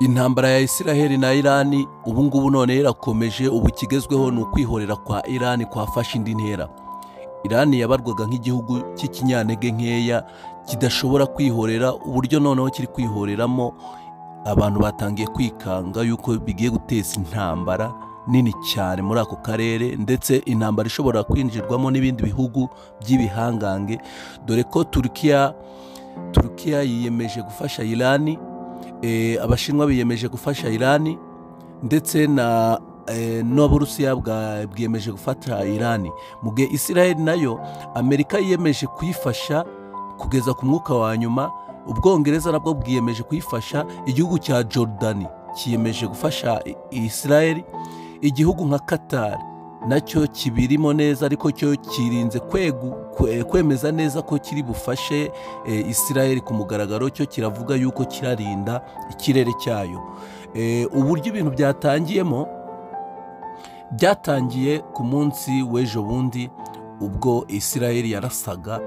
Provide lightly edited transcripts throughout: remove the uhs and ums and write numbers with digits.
Intambara ya Israel na Iran ubu ngubu none irakomeje. Ubu kigezweho ni ukwihorera kwa Iran kwafashe indi ntera. Iran yabarwaga nk'igihugu cy'ikinyantege nkeya kidashobora kwihorera, uburyo noneho kiri kwihoreramo abantu batangiye kwikanga yuko bigiye guteza intambara nini cyane muri ako karere, ndetse intambara ishobora kwinjirwamo n'ibindi bihugu by'ibihangange, dore ko Turkiya yiyemeje gufasha Iran, Abashinwa biyemeje gufasha Iran, ndetse n'Abarusiya bwiyemeje gufata Iran. Mu gihe Israel nayo Amerika yiyemeje kuyifasha kugeza ku mwuka wa nyuma. Ubwongereza nabwo bwiyemeje kuyifasha. Igihugu cya Jordan kiyemeje gufasha Israel. Igihugu nka Qatar nacyo kibirimo neza, ariko cyo kirinze kwemeza neza ko kiri bufashe Israel ku mugaragaro. Cyo kiravuga yuko kirarinda ikirere cyayo. Uburyo ibintu byatangiye ku munsi w'ejo bundi, ubwo Israel yarasaga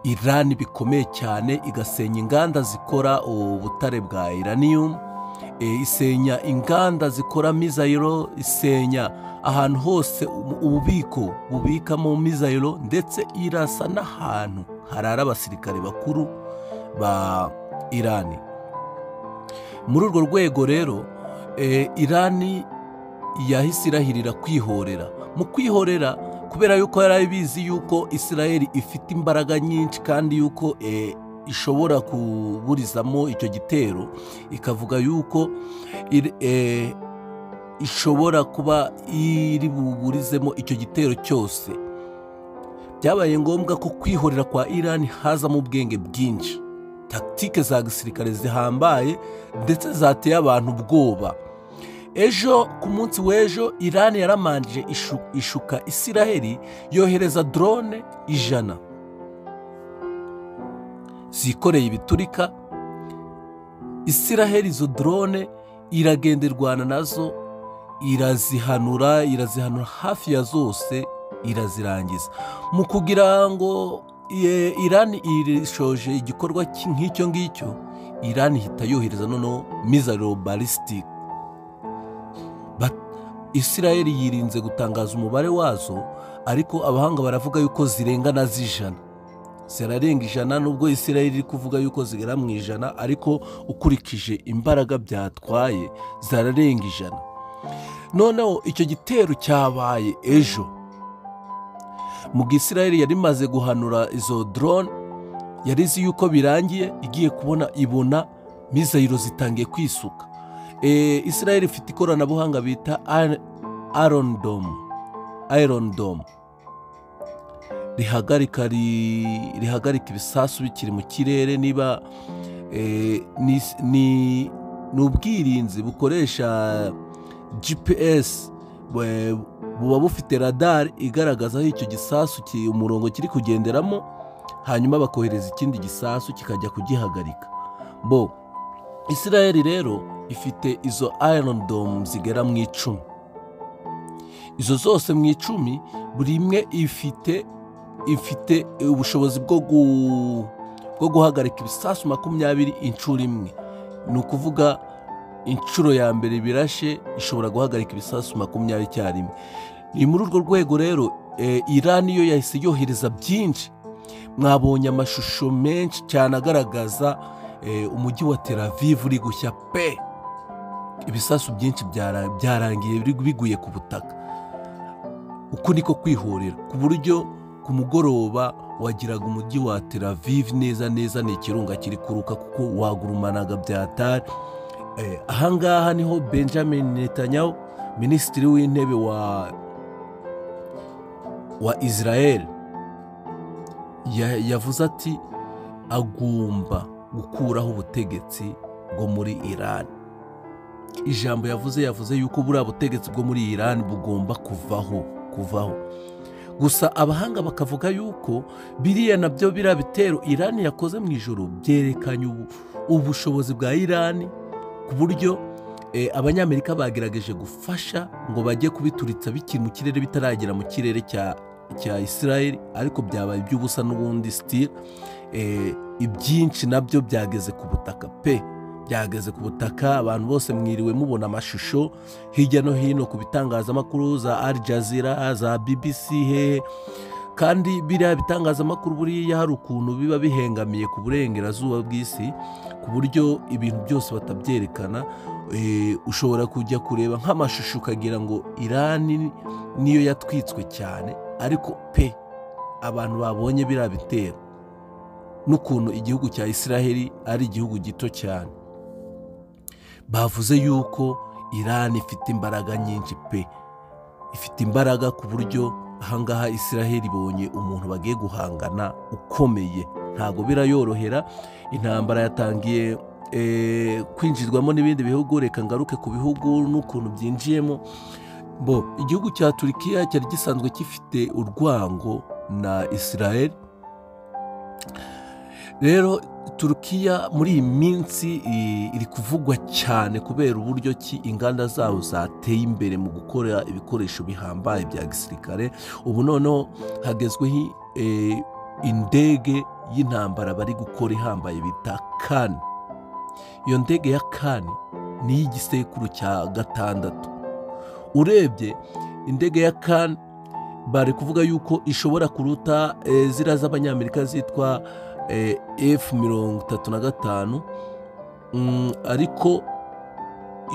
Iran bikomeye cyane, igasenya inganda zikora ubutare bwa uranium, isenya inganda zikora mizayiro, isenya ahantu hose ububiko bubikamo mizayiro, ndetse irasa n'ahantu harara abasirikare bakuru ba Iran. Muri urwo rwego rero Iran yahise irahirira kwihorera. Mu kwihorera, kubera yuko yari bizi yuko Israel ifite imbaraga nyinshi kandi yuko ishobora kuburizamo icyo gitero, ikavuga yuko ishobora kuba iri buburizemo icyo gitero cyose, byabaye ngombwa ko kwihorera kwa Iran hazamo ubwenge bwinshi, taktike za gisirikare zihambaye ndetse zateye abantu ubwoba. Ejo ku munsi w'ejo Iran yaramanjije ishuka Israel, yohereza drone 100 zikoreye ibiturika. Israel izo drone iragenda irwana nazo, irazihanura hafi ya zose, irazirangiza. Mu kugira ngo Iran irishoje igikorwa nk'icyo ngicyo, Iran ihita yohereza noneho missile ballistic. Israel yirinze gutangaza umubare wazo, ariko abahanga baravuga yuko zirenga na 100. Zirarenga 100, nubwo Israel iri kuvuga yuko zigera mu 100, ariko ukurikije imbaraga byatwaye zirarenga 100. Noneho icyo gitero cyabaye ejo, mu gihe Israel yari imaze guhanura izo drone, yarizi yuko birangiye, igiye ibona mizayiro zitangiye kwisuka. Israel ifite ikoranabuhanga bita Iron Dome rihagarika ibisasu bikiri mu kirere. Niba ni ubwirinzi bukoresha GPS, buba bufite radar igaragaza aho icyo gisasu umurongo kiri kugenderamo, hanyuma bakohereza ikindi gisasu kikajya kugihagarika. Israel rero ifite izo Iron Dome zigera mu 10. Izo zose mu 10, buri imwe ifite ubushobozi bwo guhagarika ibisasu 20 inshuro imwe. Ni ukuvuga inshuro ya mbere birashe ishobora guhagarika ibisasu 20 icyarimwe. Ni muri urwo rwego rero Iran yo yahise yohereza byinshi. Mwabonye amashusho menshi cyane agaragaza umujyi wa Tel Aviv uri gushya pe. Ibisasu byinshi byarangiye biguye ku butaka. Uko niko kwihorera, ku buryo ku mugoroba wagiraga umujyi wa Tel Aviv neza ni ikirunga kiri kuruka, kuko wagurumanaga byatari. Ahangaha niho Benjamin Netanyahu, minisitiri w'intebe wa Israel, yavuze ati agomba gukuraho ubutegetsi bwo muri Iran. Ijambo yavuze yuko buriya butegetsi bwo muri Iran bugomba kuvaho. Gusa abahanga bakavuga yuko biriya nabyo bitero Iran yakoze mu ijoro byerekanye ubushobozi bwa Iran, ku buryo abanyamerika bagerageje gufasha ngo bajye kubituritsa bikiri mu kirere, bitaragera mu kirere cya Israel, ariko byabaye iby'ubusa n'ubundi still. Ibyinshi nabyo byageze ku butaka pe. byageze ku butaka. Abantu bose mwiriwe mubona amashusho hirya no hino ku bitangazamakuru za Al Jazeera, za BBC hehe, kandi biriya bitangazamakuru buriya hari ukuntu biba bihengamiye ku burengerazuba bw'isi ku buryo ibintu byose batabyerekana. Ushobora kujya kureba nk'amashusho ukagira ngo Irani niyo yatwitswe cyane, ariko pe abantu babonye biriya bitero n'ukuntu igihugu cya Israel ari igihugu gito cyane, bavuze yuko Irani ifite imbaraga nyinshi pe, ifite imbaraga ku buryo ahangaha Israel ibonye umuntu bagiye guhangana ukomeye, ntago birayorohera. Intambara yatangiye kwinjizwamo n'ibindi bihugu. Reka ngaruke ku bihugu n'ukuntu byinjiyemo. Igihugu cya Turkiya cyari gisanzwe gifite urwango na Israel. Rero Turkiya muri iyi minsi iri kuvugwa cyane kubera uburyo ki inganda zabo zateye imbere mu gukora ibikoresho bihambaye bya gisirikare. Ubu noneho hagezweho indege y'intambara bari gukora ihambaye bita Khan. Iyo ndege ya Khan ni iy'igisekuru cya 6. Urebye indege ya Khan bari kuvuga yuko ishobora kuruta zira z'abanyamerika zitwa F-35, ariko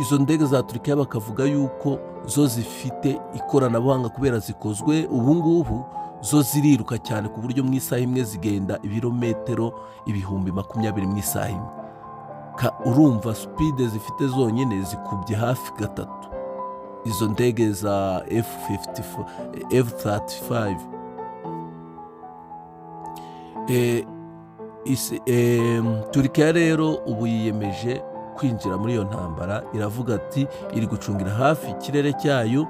izo ndege za Turkiya bakavuga yuko zo zifite ikoranabuhanga kubera zikozwe ubu ngubu, zo ziriruka cyane ku buryo mu isaha imwe zigenda ibirometero 20,000 mu isaha imwe. Urumva speed zifite zonyine zikubye hafi 3 izo ndege za F-35. Turkiya rero ubu yiyemeje kwinjira muri iyo ntambara. Iravuga ati iri gucungira hafi ikirere cyayo,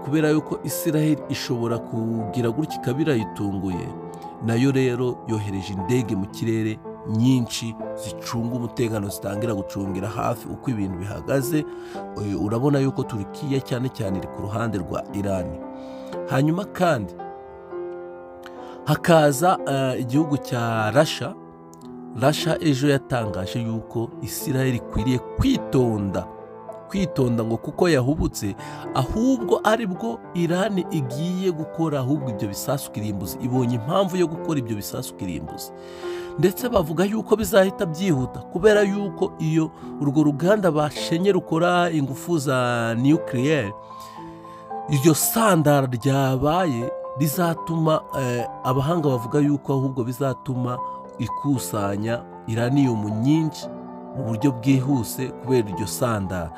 kubera yuko Israel ishobora kugira gutya ikabirayitunguye. Nayo rero yohereje indege mu kirere nyinshi zicunga umutekano, zitangira gucungira hafi uko ibintu bihagaze. Urabona yuko Turkiya cyane cyane iri ku ruhande rwa Irani. Hanyuma kandi hakaza igihugu cya Russia. Russia ejo yatangaje yuko Israel ikwiriye kwitonda ngo kuko yahubutse, ahubwo aribwo Irani igiye gukora ahubwo ibyo bisasu kirimbuzi. Ibonye impamvu yo gukora ibyo bisasu kirimbuzi, ndetse bavuga yuko bizahita byihuta kubera yuko iyo urwo ruganda bashenye rukora ingufu za nuclear, iryo sandara ryabaye rizatuma abahanga bavuga yuko ahubwo bizatuma ikusanya iranium nyinshi mu buryo bwihuse kubera iryo sandara.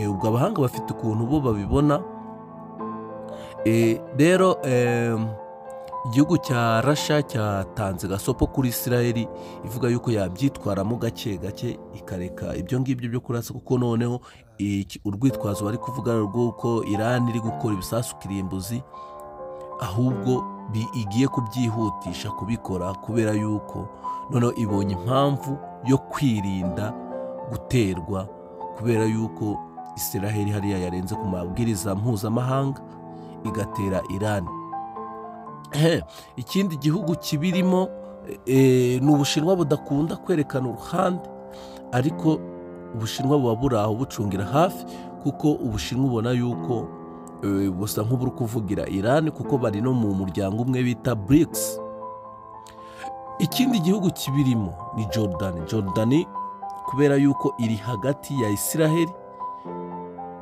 Ubwo abahanga bafite ukuntu bo babibona. Rero igihugu cya Russia cyatanze gasopo kuri Israel ivuga yuko yabyitwaramo gake gake ikareka ibyo ngibyo byo kurasa, kuko noneho urwitwazo bari kuvuga rw'uko Iran iri gukora ibisasu kirimbuzi ahubwo igiye kubyihutisha kubikora, kubera yuko noneho ibonye impamvu yo kwirinda guterwa, kubera yuko Israel hariya yarenze ku mabwiriza mpuzamahanga igatera Iran. Ikindi gihugu kibirimo ni Ubushinwa. Budakunda kwerekana uruhande, ariko Ubushinwa buba buri aho bucungira hafi, kuko Ubushinwa ubona yuko busa nk'uburi kuvugira Iran, kuko bari no mu muryango umwe bita BRICS. Ikindi gihugu kibirimo ni Jordan, kubera yuko iri hagati ya Israel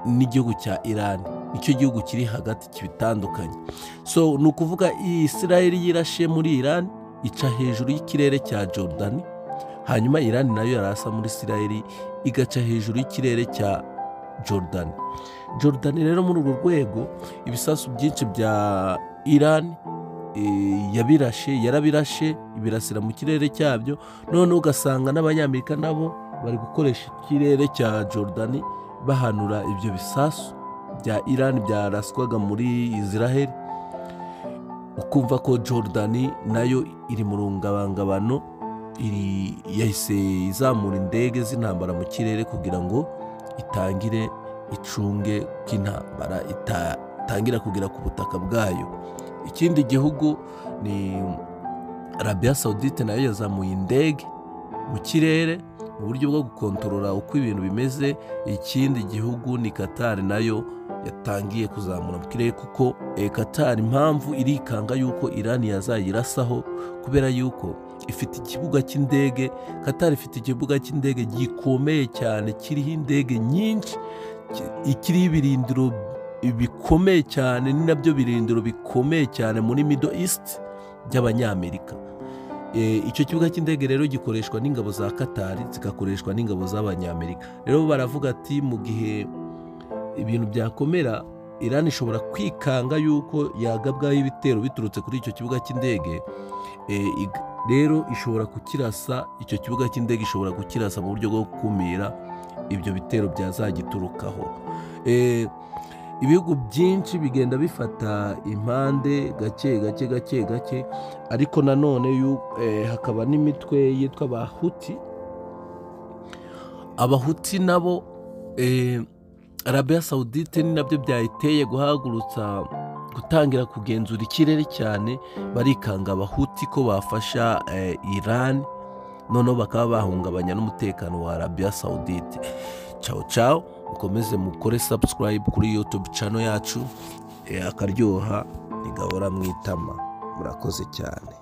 n'igihugu cya Iran. Nicyo gihugu kiri hagati kibitandukanye. So ni ukuvuga Israel yirashe muri Iran ica hejuru y'ikirere cya Jordan, hanyuma Iran nayo yarasa muri Israel igaca hejuru y'ikirere cya Jordan. Rero muri urwo rwego ibisasu byinshi bya Iran yarabirashe ibirasira mu kirere cyabyo, none ugasanga n'Abanyamerika nabo bari gukoresha ikirere cya Jordan bahanura ibyo bisasu bya Iran byaraswaga muri Israel. Ukumva ko Jordan nayo iri mu rungabangabano, yahise izamura indege z'intambara mu kirere kugira ngo itangire icunge k'intambara itangira kugera ku butaka bwayo. Ikindi gihugu ni Arabia Saudite, nayo yazamuye indege mu kirere uburyo bwo gukontorora uko ibintu bimeze. Ikindi gihugu ni Qatar, nayo yatangiye kuzamura mu kirere, kuko Qatar impamvu irikanga yuko Iran yazayirasaho kubera yuko ifite ikibuga cy'indege. Qatar ifite ikibuga cy'indege gikomeye cyane, kiriho indege nyinshi, ikiriho ibirindiro bikomeye cyane, ni nabyo birindiro bikomeye cyane muri Middle East by'Abanyamerika. Icyo kibuga cy'indege rero gikoreshwa n'ingabo za Qatar, zigakoreshwa n'ingabo z'Abanyamerika. Rero baravuga ati mu gihe ibintu byakomera, Iran ishobora kwikanga yuko yagabwaho ibitero biturutse kuri icyo kibuga cy'indege. Rero ishobora kukirasa, icyo kibuga cy'indege ishobora kukirasa mu buryo bwo gukumira ibyo bitero byazagiturukaho. Ibihugu byinshi bigenda bifata impande gake gake, ariko nanone hakaba n'imitwe yitwa Abahuti nabo Arabia Saudite ni nabyo byayiteye gutangira kugenzura ikirere cyane, barikanga Abahuti ko bafasha Iran, noneho bakaba bahungabanya n'umutekano wa Arabia Saudite. Ciao, mukomeze mukore subscribe kuri YouTube channel yacu, akaryoha ntigahora mwitama. Murakoze cyane.